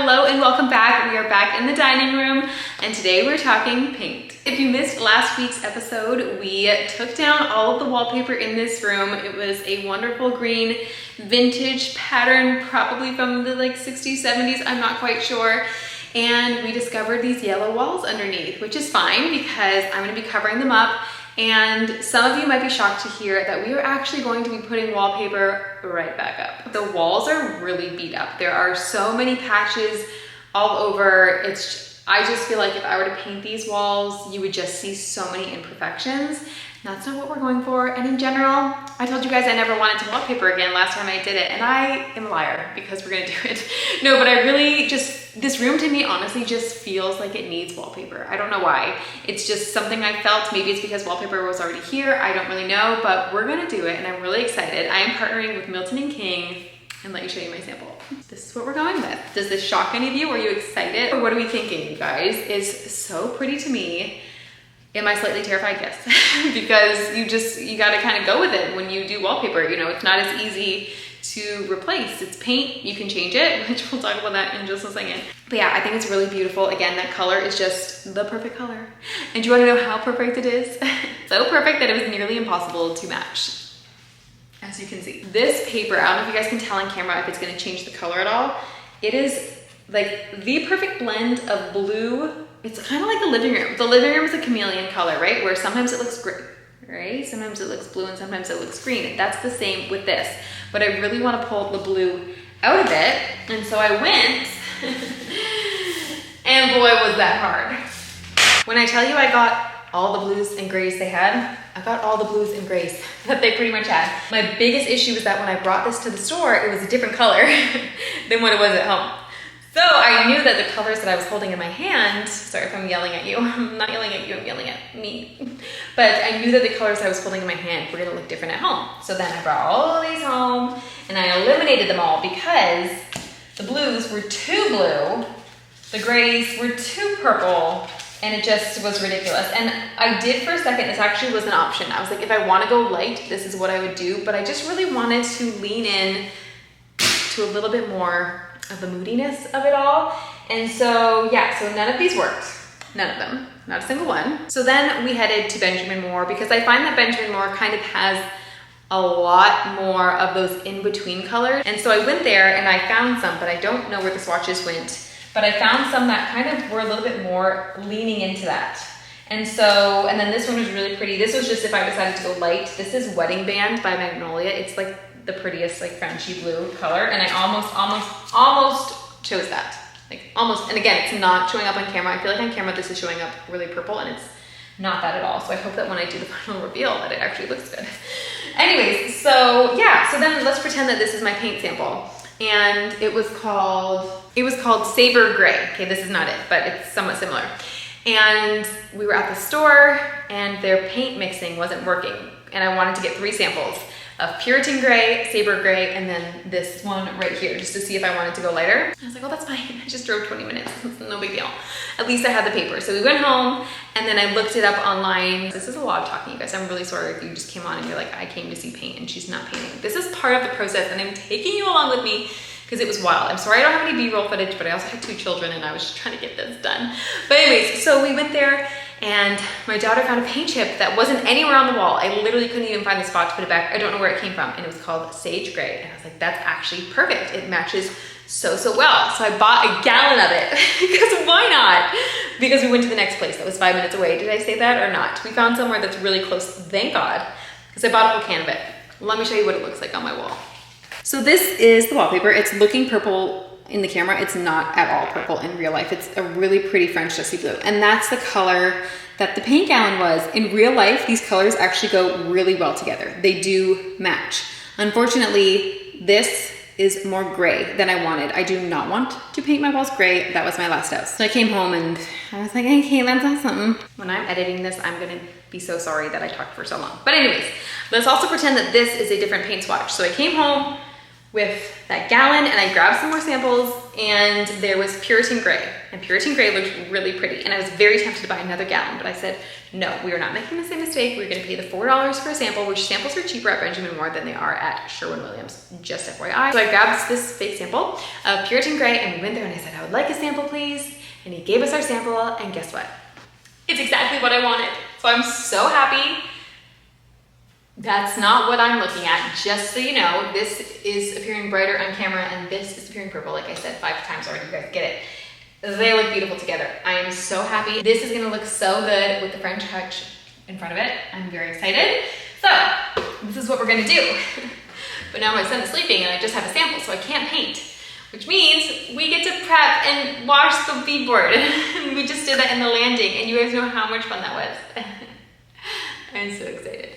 Hello and welcome back. We are back in the dining room and today we're talking paint. If you missed last week's episode, we took down all of the wallpaper in this room. It was a wonderful green vintage pattern, probably from the 60s, 70s, I'm not quite sure. And we discovered these yellow walls underneath, which is fine because I'm gonna be covering them up. And some of you might be shocked to hear that we are actually going to be putting wallpaper right back up. The walls are really beat up. There are so many patches all over. I just feel like if I were to paint these walls, you would just see so many imperfections. That's not what we're going for. And in general, I told you guys I never wanted to wallpaper again last time I did it. And I am a liar because we're gonna do it. No, but I really this room to me honestly just feels like it needs wallpaper. I don't know why. It's just something I felt. Maybe it's because wallpaper was already here. I don't really know, but we're gonna do it and I'm really excited. I am partnering with Milton & King and let me show you my sample. This is what we're going with. Does this shock any of you? Are you excited? Or what are we thinking, you guys? It's so pretty to me. Am I slightly terrified? Yes. Because you gotta kind of go with it when you do wallpaper. You know, it's not as easy to replace. It's paint, you can change it, which we'll talk about that in just a second. But yeah, I think it's really beautiful. Again, that color is just the perfect color. And do you wanna know how perfect it is? So perfect that it was nearly impossible to match. As you can see. This paper, I don't know if you guys can tell on camera if it's gonna change the color at all. It is like the perfect blend of blue. It's kind of like the living room. The living room is a chameleon color, right? Where sometimes it looks gray, right? Sometimes it looks blue and sometimes it looks green. That's the same with this. But I really want to pull the blue out of it. And so I went, and boy, was that hard. When I tell you I got all the blues and grays they had, I got all the blues and grays that they pretty much had. My biggest issue was that when I brought this to the store, it was a different color than what it was at home. So I knew that the colors that I was holding in my hand, sorry if I'm yelling at you, I'm not yelling at you, I'm yelling at me. But I knew that the colors I was holding in my hand were gonna look different at home. So then I brought all of these home and I eliminated them all because the blues were too blue, the grays were too purple, and it just was ridiculous. And I did for a second, this actually was an option. I was like, if I wanna go light, this is what I would do, but I just really wanted to lean in to a little bit more of the moodiness of it all. And so yeah, so none of these worked. None of them, not a single one. So then we headed to Benjamin Moore because I find that Benjamin Moore kind of has a lot more of those in-between colors. And so I went there and I found some, but I don't know where the swatches went, but I found some that kind of were a little bit more leaning into that. And so, and then this one was really pretty. This was just if I decided to go light. This is Wedding Band by Magnolia. It's like the prettiest Frenchy blue color, and I almost chose that. Almost, and again, it's not showing up on camera. I feel like on camera this is showing up really purple and it's not that at all. So I hope that when I do the final reveal that it actually looks good. Anyways, so yeah, so then let's pretend that this is my paint sample. And it was called Saber Gray. Okay, this is not it, but it's somewhat similar. And we were at the store and their paint mixing wasn't working. And I wanted to get 3 samples of Puritan gray, Saber gray, and then this one right here, just to see if I wanted to go lighter. I was like, oh, that's fine. I just drove 20 minutes. No big deal. At least I had the paper. So we went home and then I looked it up online. This is a lot of talking, you guys. I'm really sorry if you just came on and you're like, I came to see paint and she's not painting. This is part of the process and I'm taking you along with me because it was wild. I'm sorry I don't have any B-roll footage, but I also had 2 children and I was just trying to get this done. But anyways, so we went there and my daughter found a paint chip that wasn't anywhere on the wall. I literally couldn't even find the spot to put it back. I don't know where it came from. And it was called Sage Gray. And I was like, that's actually perfect. It matches so well. So I bought a gallon of it because why not? Because we went to the next place that was 5 minutes away. Did I say that or not? We found somewhere that's really close, thank God, because I bought a whole can of it. Let me show you what it looks like on my wall. So this is the wallpaper. It's looking purple in the camera. It's not at all purple in real life. It's a really pretty French dusty blue. And that's the color that the paint gallon was. In real life, these colors actually go really well together. They do match. Unfortunately, this is more gray than I wanted. I do not want to paint my walls gray. That was my last house. So I came home and I was like, hey, let's do something. When I'm editing this, I'm gonna be so sorry that I talked for so long. But anyways, let's also pretend that this is a different paint swatch. So I came home with that gallon, and I grabbed some more samples, and there was Puritan gray, and Puritan gray looked really pretty, and I was very tempted to buy another gallon, but I said, no, we are not making the same mistake. We're gonna pay the $4 for a sample, which samples are cheaper at Benjamin Moore than they are at Sherwin-Williams, just FYI. So I grabbed this fake sample of Puritan gray, and we went there, and I said, I would like a sample, please, and he gave us our sample, and guess what? It's exactly what I wanted. So I'm so happy. That's not what I'm looking at, just so you know. This is appearing brighter on camera, and this is appearing purple, like I said 5 times already, you guys get it. They look beautiful together. I am so happy. This is gonna look so good with the French touch in front of it. I'm very excited. So, this is what we're gonna do. But now my son is sleeping and I just have a sample, so I can't paint, which means we get to prep and wash the beadboard. We just did that in the landing, and you guys know how much fun that was. I'm so excited.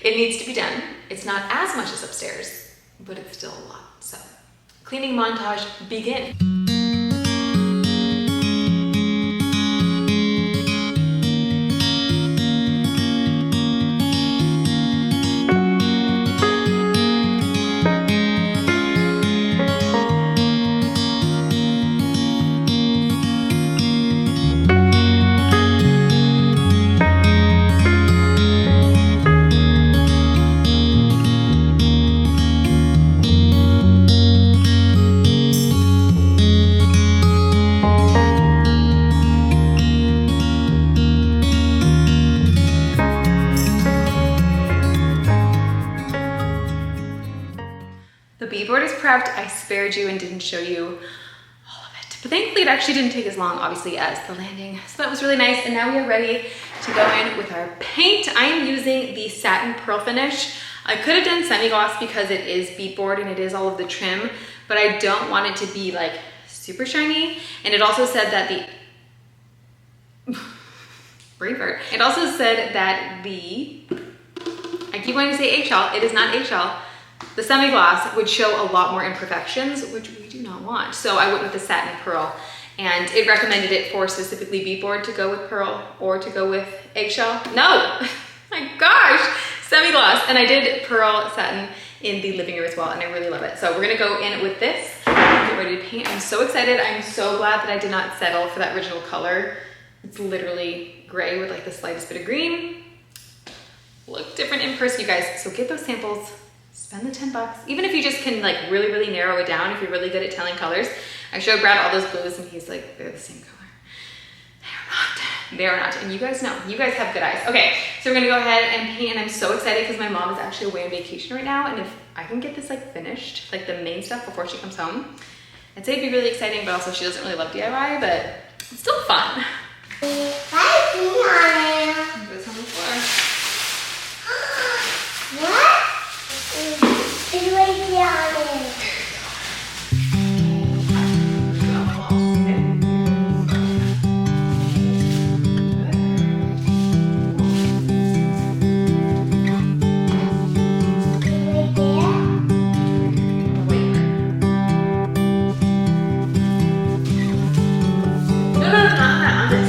It needs to be done. It's not as much as upstairs, but it's still a lot. So, cleaning montage, begin. Beadboard is prepped. I spared you and didn't show you all of it. But thankfully it actually didn't take as long, obviously, as the landing. So that was really nice. And now we are ready to go in with our paint. I am using the satin pearl finish. I could have done semi-gloss because it is beadboard and it is all of the trim, but I don't want it to be like super shiny. And it also said that the, brain fart. It also said that the, I keep wanting to say eggshell, it is not eggshell. The semi-gloss would show a lot more imperfections, which we do not want. So I went with the satin pearl, and it recommended it for specifically beadboard to go with pearl or to go with eggshell. No, my gosh, semi-gloss. And I did pearl satin in the living room as well, and I really love it. So we're gonna go in with this and get ready to paint. I'm so excited. I'm so glad that I did not settle for that original color. It's literally gray with like the slightest bit of green. Look different in person, you guys. So get those samples. Spend the 10 bucks. Even if you just can like really narrow it down, if you're really good at telling colors. I showed Brad all those blues and he's like, they're the same color. They are not. And you guys know, you guys have good eyes. Okay, so we're gonna go ahead and paint, and I'm so excited because my mom is actually away on vacation right now, and if I can get this like finished, like the main stuff before she comes home, I'd say it'd be really exciting, but also she doesn't really love DIY, but it's still fun. Goes on the floor. What? It's right down there. No, not that, under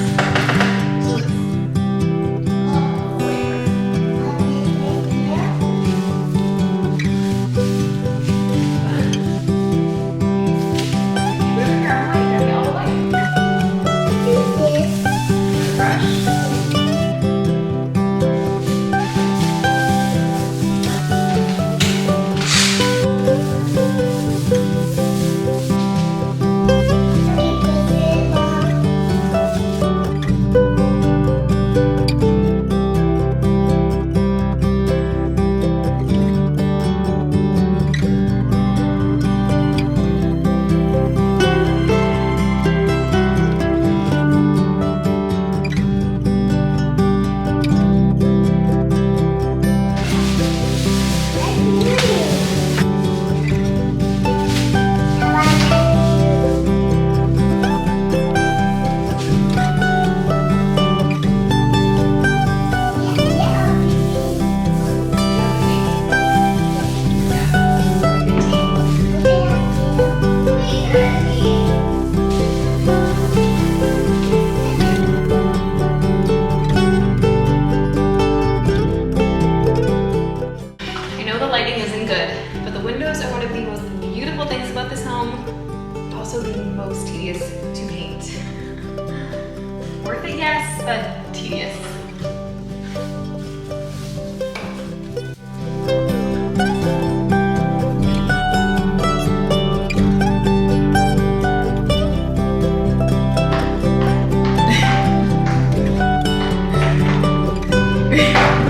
yes, but tedious.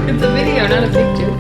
It's a video, not a picture.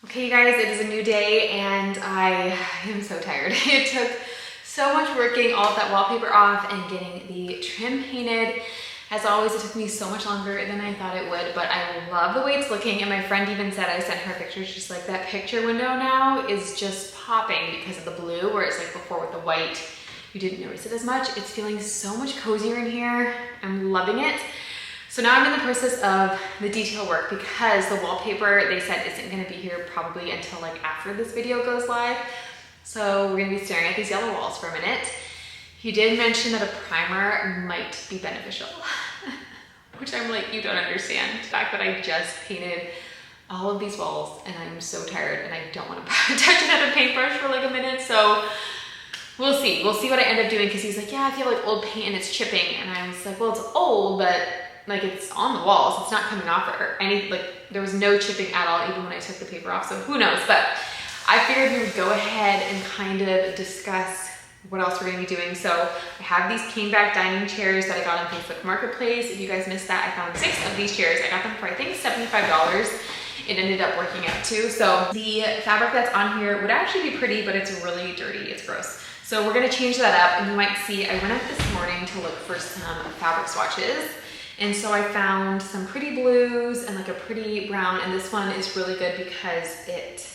Okay, you guys, it is a new day and I am so tired. It took so much working all of that wallpaper off and getting the trim painted. As always, it took me so much longer than I thought it would, but I love the way it's looking. And my friend even said, I sent her pictures, just like that picture window now is just popping because of the blue, where it's like before with the white, you didn't notice it as much. It's feeling so much cozier in here. I'm loving it. So now I'm in the process of the detail work because the wallpaper, they said, isn't gonna be here probably until like after this video goes live. So we're gonna be staring at these yellow walls for a minute. He did mention that a primer might be beneficial, which I'm like, you don't understand. The fact that I just painted all of these walls and I'm so tired and I don't wanna touch another paintbrush for like a minute. So we'll see what I end up doing, because he's like, yeah, I feel like old paint and it's chipping. And I was like, well, it's old, but like it's on the walls, it's not coming off or any, like there was no chipping at all even when I took the paper off, so who knows. But I figured we would go ahead and kind of discuss what else we're gonna be doing. So I have these cane back dining chairs that I got on Facebook Marketplace. If you guys missed that, I found 6 of these chairs. I got them for I think $75. It ended up working out too. So the fabric that's on here would actually be pretty, but it's really dirty, it's gross. So we're gonna change that up, and you might see, I went up this morning to look for some fabric swatches. And so I found some pretty blues and like a pretty brown, and this one is really good because it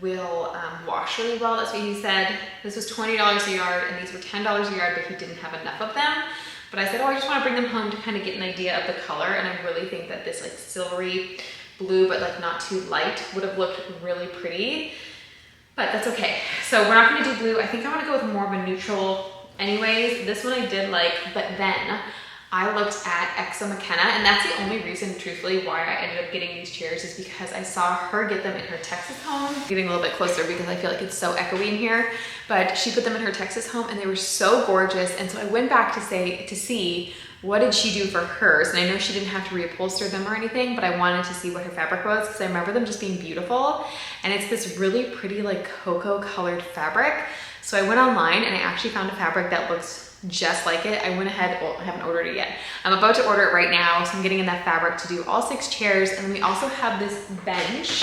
will wash really well. That's what he said. This was $20 a yard and these were $10 a yard, but he didn't have enough of them. But I said, oh, I just want to bring them home to kind of get an idea of the color, and I really think that this like silvery blue, but like not too light, would have looked really pretty. But that's okay. So we're not going to do blue. I think I want to go with more of a neutral anyways. This one I did like, but then I looked at Exo McKenna, and that's the only reason, truthfully, why I ended up getting these chairs, is because I saw her get them in her Texas home. Getting a little bit closer because I feel like it's so echoey in here, but she put them in her Texas home and they were so gorgeous. And so I went back to see what did she do for hers. And I know she didn't have to reupholster them or anything, but I wanted to see what her fabric was because I remember them just being beautiful. And it's this really pretty like cocoa colored fabric. So I went online and I actually found a fabric that looks just like it. I went ahead, well, I haven't ordered it yet. I'm about to order it right now. So I'm getting enough fabric to do all 6 chairs. And then we also have this bench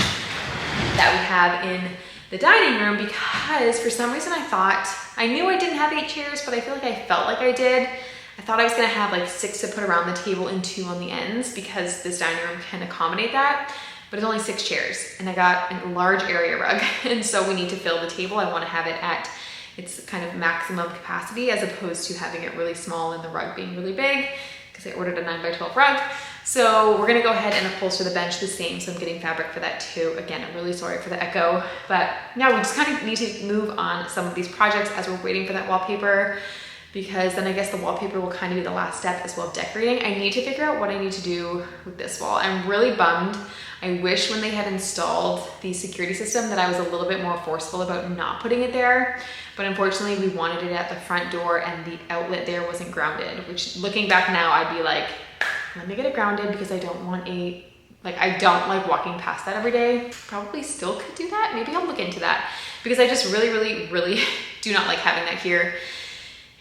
that we have in the dining room, because for some reason I knew I didn't have 8 chairs, but I feel like I felt like I did. I thought I was gonna have like 6 to put around the table and 2 on the ends, because this dining room can accommodate that, but it's only 6 chairs and I got a large area rug. And so we need to fill the table. I wanna have it at its kind of maximum capacity, as opposed to having it really small and the rug being really big, because I ordered a 9x12 rug. So we're gonna go ahead and upholster the bench the same. So I'm getting fabric for that too. Again, I'm really sorry for the echo, but now we just kind of need to move on some of these projects as we're waiting for that wallpaper, because then I guess the wallpaper will kind of be the last step as well, decorating. I need to figure out what I need to do with this wall. I'm really bummed. I wish when they had installed the security system that I was a little bit more forceful about not putting it there. But unfortunately we wanted it at the front door and the outlet there wasn't grounded, which looking back now, I'd be like, let me get it grounded, because I don't want I don't like walking past that every day. Probably still could do that. Maybe I'll look into that, because I just really, really, really do not like having that here.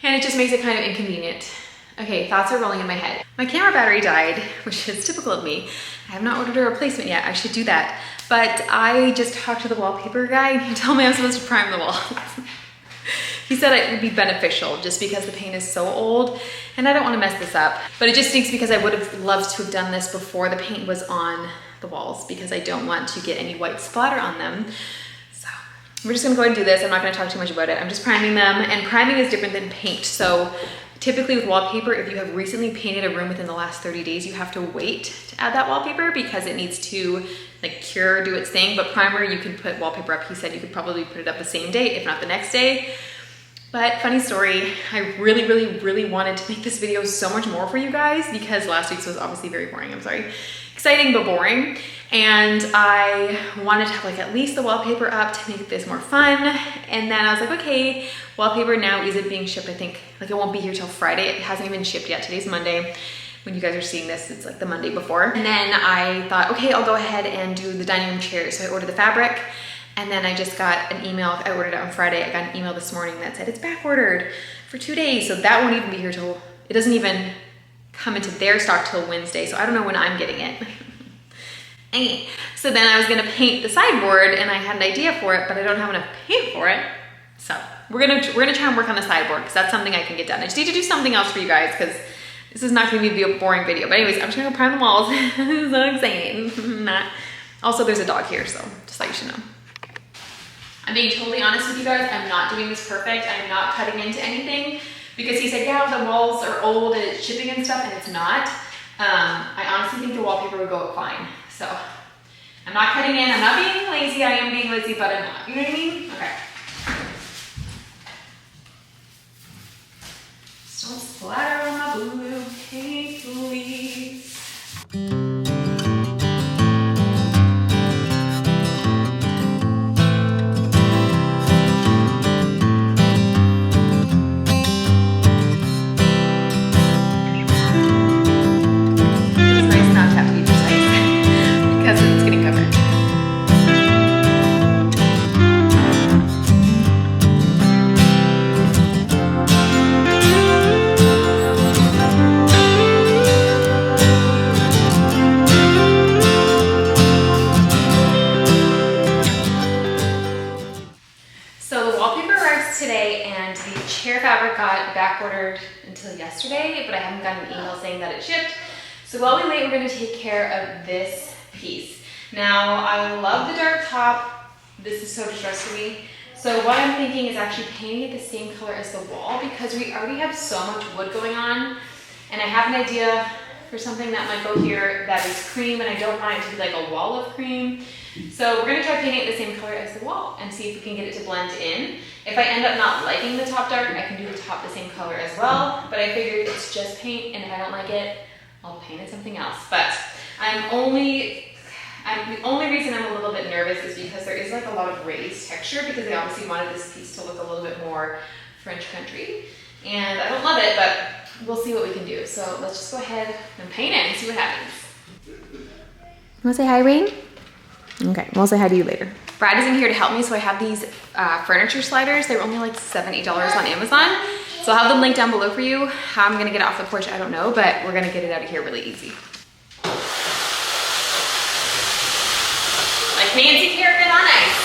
And it just makes it kind of inconvenient. Okay, thoughts are rolling in my head. My camera battery died, which is typical of me. I have not ordered a replacement yet. I should do that. But I just talked to the wallpaper guy and he told me I'm supposed to prime the walls. He said it would be beneficial just because the paint is so old and I don't want to mess this up. But it just stinks because I would have loved to have done this before the paint was on the walls, because I don't want to get any white splatter on them. So we're just gonna go ahead and do this. I'm not gonna talk too much about it. I'm just priming them, and priming is different than paint. So Typically with wallpaper, if you have recently painted a room within the last 30 days, you have to wait to add that wallpaper because it needs to like cure, do its thing. But primer, you can put wallpaper up. He said you could probably put it up the same day, if not the next day. But funny story, I really wanted to make this video so much more for you guys because last week's was obviously very boring, I'm sorry. Exciting, but boring. And I wanted to have like at least the wallpaper up to make this more fun. And then I was like, okay, wallpaper now isn't being shipped. I think like it won't be here till Friday. It hasn't even shipped yet. Today's Monday. When you guys are seeing this, it's like the Monday before. And then I thought, okay, I'll go ahead and do the dining room chairs. So I ordered the fabric. And then I just got an email, I ordered it on Friday. I got an email this morning that said it's back ordered for 2 days. So that won't even be here till, it doesn't even come into their stock till Wednesday. So I don't know when I'm getting it. So then I was gonna paint the sideboard and I had an idea for it, but I don't have enough paint for it. So we're gonna try and work on the sideboard because that's something I can get done. I just need to do something else for you guys because this is not gonna be a boring video. But anyways, I'm just gonna go prime the walls. This is so exciting. Also, there's a dog here, so just like you should know. I'm being totally honest with you guys, I'm not doing this perfect. I'm not cutting into anything because he said, yeah, the walls are old and it's chipping and stuff, and it's not. I honestly think the wallpaper would go up fine. So I'm not cutting in, I'm not being lazy, I am being lazy, but I'm not, you know what I mean? Okay. Just don't splatter on my blue paint, please. Ordered until yesterday, but I haven't gotten an email saying that it shipped. So while we wait, we're going to take care of this piece. Now, I love the dark top. This is so distressing to me. So what I'm thinking is actually painting it the same color as the wall because we already have so much wood going on, and I have an idea for something that might go here that is cream, and I don't want it to be like a wall of cream. So we're going to try painting it the same color as the wall and see if we can get it to blend in. If I end up not liking the top dark, I can do the top the same color as well, but I figured it's just paint, and if I don't like it, I'll paint it something else. But the only reason I'm a little bit nervous is because there is like a lot of raised texture because they obviously wanted this piece to look a little bit more French country, and I don't love it, but we'll see what we can do. So let's just go ahead and paint it and see what happens. You wanna say hi, Rain? Okay, we'll say hi to you later. Brad isn't here to help me, so I have these furniture sliders. They're only like $7, $8 on Amazon. So I'll have them linked down below for you. How I'm gonna get it off the porch, I don't know, but we're gonna get it out of here really easy. Like Nancy Kerrigan on ice.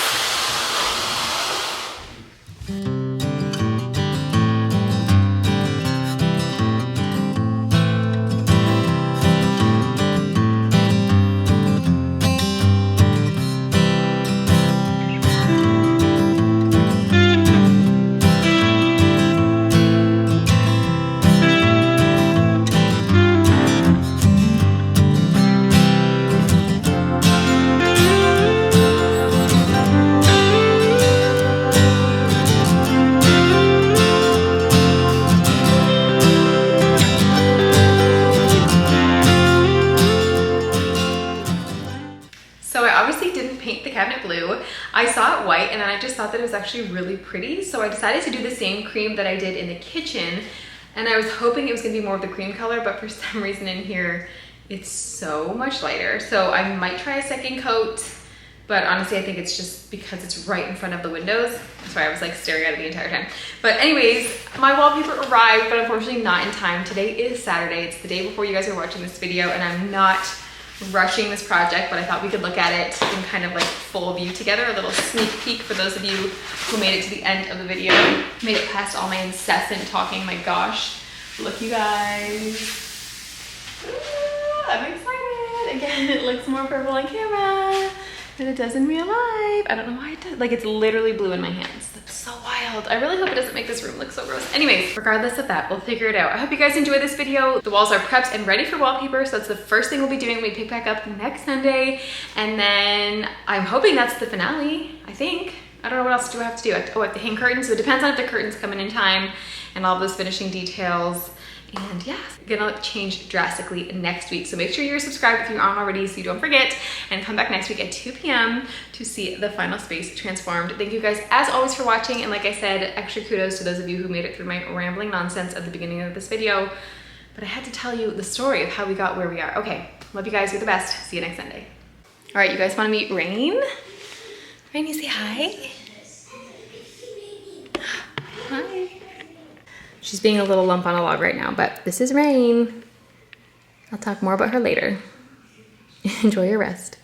I saw it white and then I just thought that it was actually really pretty. So I decided to do the same cream that I did in the kitchen. And I was hoping it was gonna be more of the cream color, but for some reason in here, it's so much lighter. So I might try a second coat, but honestly, I think it's just because it's right in front of the windows. That's why I was like staring at it the entire time. But anyways, my wallpaper arrived, but unfortunately not in time. Today is Saturday. It's the day before you guys are watching this video, and I'm not rushing this project, but I thought we could look at it in kind of like full view together, a little sneak peek for those of you who made it to the end of the video. Made it past all my incessant talking, my gosh. Look, you guys. I'm excited. Again, it looks more purple on camera than it does in real life. I don't know why it does. Like, it's literally blue in my hands. That's so wild. child. I really hope it doesn't make this room look so gross. Anyways, regardless of that, we'll figure it out. I hope you guys enjoyed this video. The walls are prepped and ready for wallpaper, so that's the first thing we'll be doing when we pick back up next Sunday. And then I'm hoping that's the finale, I think. I don't know what else do I have to do. I have to hang curtains, so it depends on if the curtains come in time and all those finishing details. And yeah, gonna change drastically next week. So make sure you're subscribed if you aren't already so you don't forget, and come back next week at 2 p.m. to see the final space transformed. Thank you guys as always for watching. And like I said, extra kudos to those of you who made it through my rambling nonsense at the beginning of this video. But I had to tell you the story of how we got where we are. Okay, love you guys, you're the best. See you next Sunday. All right, you guys wanna meet Rain? Rain, you say hi? Hi. She's being a little lump on a log right now, but this is Rain. I'll talk more about her later. Enjoy your rest.